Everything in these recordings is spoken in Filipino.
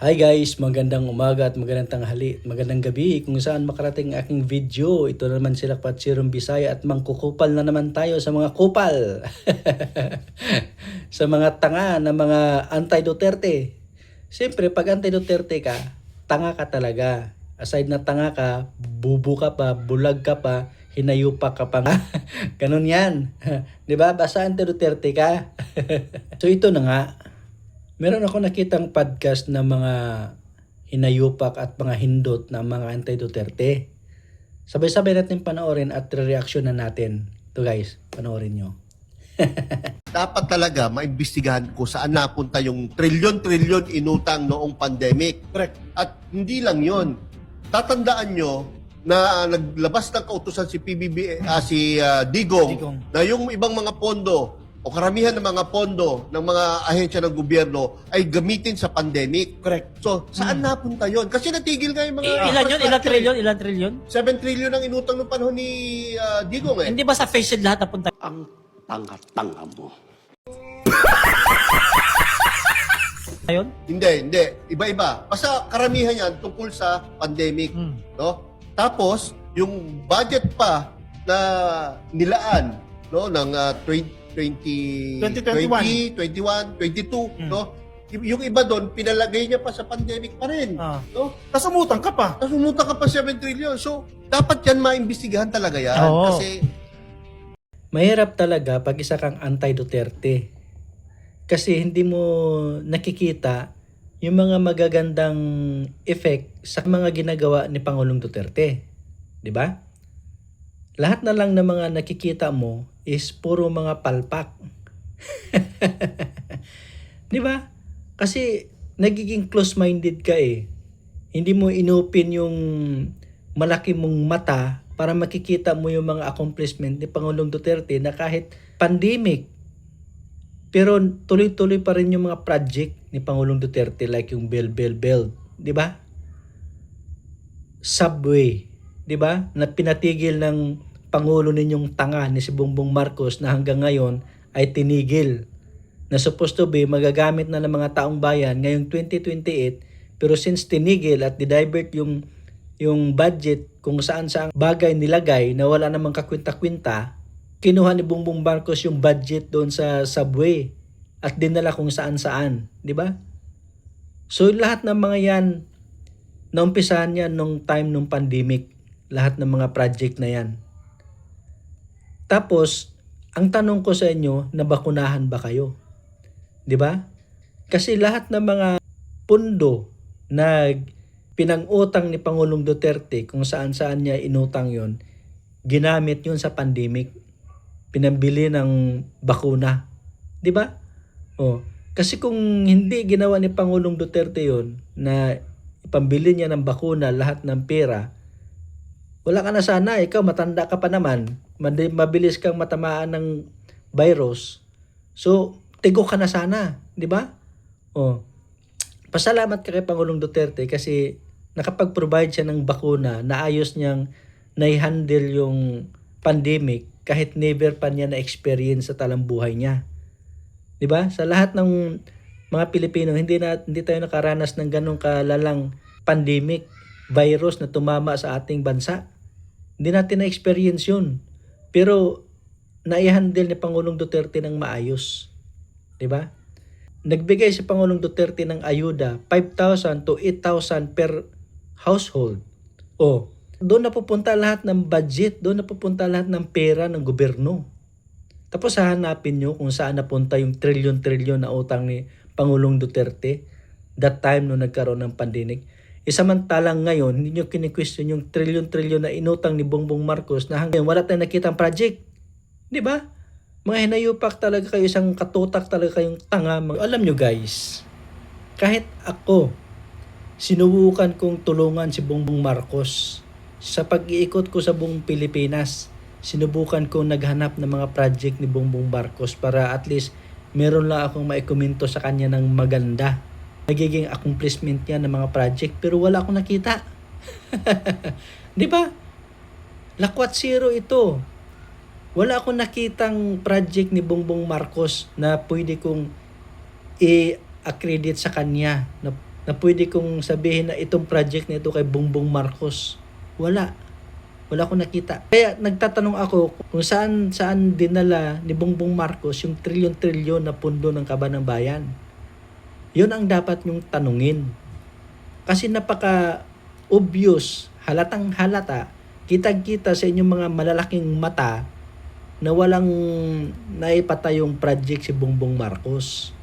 Hi guys, magandang umaga at magandang tanghali, magandang gabi kung saan makarating ang aking video. Ito na naman sila Patsirong Bisaya at mangkukupal na naman tayo sa mga kupal. Sa mga tanga na mga anti-Duterte. Siyempre, pag anti-Duterte ka, tanga ka talaga. Aside na tanga ka, bubu ka pa, bulag ka pa, hinayupa ka pa nga. Ganun yan. 'Di ba? Basta anti-Duterte ka. So ito na nga. Meron ako nakitang podcast na mga hinayupak at mga hindot na mga anti-Duterte. Sabay-sabay natin panoorin at reaksyonan natin. Ito guys, panoorin nyo. Dapat talaga maimbestigahan kung saan napunta yung trilyon-trilyon inutang noong pandemic. Correct. At hindi lang yon. Tatandaan nyo na naglabas ng kautusan si Digong, Digong. na yung ibang mga pondo o karamihan ng mga pondo ng mga ahensya ng gobyerno ay gamitin sa pandemic. Correct. So, saan napunta yon? Kasi natigil nga yung mga... Ilan yun? Ilan infrastructure. trilyon? Ilan trilyon? 7 trillion ang inutang noong panahon ni Digong eh. Hindi ba sa face shield lahat napunta? Ang tanga-tanga mo. Yun? Hindi. Iba-iba. Basta karamihan yan tungkol sa pandemic. No? Tapos, yung budget pa na nilaan no, ng 2021, 22, no? Yung iba doon, pinalagay niya pa sa pandemic pa rin. No? Tapos umutang ka pa. Tapos umunta ka pa 7 trillion. So, dapat yan maimbestigahan talaga yan. Oo. Kasi, Mahirap talaga pag isa kang anti-Duterte. Kasi hindi mo nakikita yung mga magagandang effect sa mga ginagawa ni Pangulong Duterte. 'Di ba? Lahat na lang ng mga nakikita mo is puro mga palpak. 'Di ba? Kasi nagiging close-minded ka eh. Hindi mo inopen yung malaki mong mata para makikita mo yung mga accomplishment ni Pangulong Duterte na kahit pandemic, pero tuloy-tuloy pa rin yung mga project ni Pangulong Duterte like yung Bell, 'di ba? Subway, 'di ba? Na pinatigil ng pangulo ninyong tanga ni si Bongbong Marcos na hanggang ngayon ay tinigil. Na supposed to be magagamit na ng mga taong bayan ngayong 2028, pero since tinigil at di-divert yung budget kung saan bagay nilagay na wala namang kakwinta-kwinta, kinuha ni Bongbong Marcos yung budget doon sa subway at dinala kung saan-saan, di ba? So lahat ng mga yan, naumpisahan yan nung time nung pandemic, lahat ng mga project na yan. Tapos, ang tanong ko sa inyo, nabakunahan ba kayo? Di ba? Kasi lahat ng mga pundo na pinang-utang ni Pangulong Duterte kung saan-saan niya inutang yon, ginamit yun sa pandemic. Pinambili ng bakuna. 'Di ba? Oh, kasi kung hindi ginawa ni Pangulong Duterte 'yon na ipambili niya ng bakuna lahat ng pera, wala ka na sana, ikaw matanda ka pa naman, mabilis kang matamaan ng virus. So, tigo ka na sana, 'di ba? Oh. Pasalamat ka kay Pangulong Duterte kasi nakapag-provide siya ng bakuna, naayos niyang nai-handle yung pandemic kahit never pa niya na-experience sa talang buhay niya. 'Di ba? Sa lahat ng mga Pilipino, hindi tayo nakaranas ng ganong kalalang pandemic, virus na tumama sa ating bansa. Hindi natin na-experience 'yun. Pero nai-handle ni Pangulong Duterte ng maayos. 'Di ba? Nagbigay si Pangulong Duterte ng ayuda 5,000 to 8,000 per household. O, doon na pupunta lahat ng budget, doon na pupunta lahat ng pera ng gobyerno. Tapos hahanapin nyo kung saan napunta yung trilyon-trilyon na utang ni Pangulong Duterte that time nung nagkaroon ng pandemic. Isamantalang ngayon, hindi nyo kini-question yung trilyon-trilyon na inutang ni Bongbong Marcos na hanggang wala tayong nakitang project. Di ba? Mga hinayupak talaga kayo, isang katutak talaga kayong tanga. Alam nyo guys, kahit ako, sinubukan kong tulungan si Bongbong Marcos sa pag-iikot ko sa buong Pilipinas. Sinubukan kong naghanap ng mga project ni Bongbong Marcos para at least meron lang akong maikomento sa kanya ng maganda. Nagiging accomplishment niya ng mga project pero wala akong nakita. Di ba? Lakwat zero ito. Wala akong nakitang project ni Bongbong Marcos na pwede kong i-accredit sa kanya na na pwede kong sabihin na itong project na ito kay Bongbong Marcos. Wala. Wala akong nakita. Kaya nagtatanong ako kung saan dinala ni Bongbong Marcos yung trilyon-trilyon na pundo ng Kaban ng Bayan. Yun ang dapat nyong tanungin. Kasi napaka-obvious, halatang halata, kitang-kita sa inyong mga malalaking mata na walang naipatayong project si Bongbong Marcos.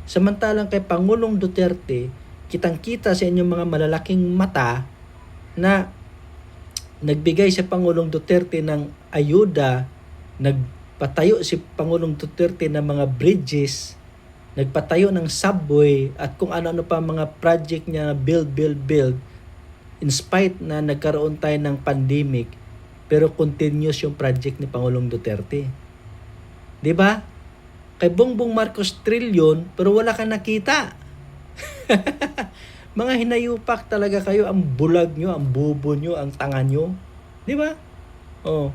Samantalang kay Pangulong Duterte, kitang-kita sa inyong mga malalaking mata na nagbigay si Pangulong Duterte ng ayuda, nagpatayo si Pangulong Duterte ng mga bridges, nagpatayo ng subway at kung ano-ano pa mga project niya na build. In spite na nagkaroon tayo ng pandemic, pero continuous yung project ni Pangulong Duterte. 'Di ba? Kay Bongbong Marcos trilyon, pero wala kang nakita. Mga hinayupak talaga kayo, ang bulag nyo, ang bobo nyo, ang tanga nyo. 'Di ba? Oh.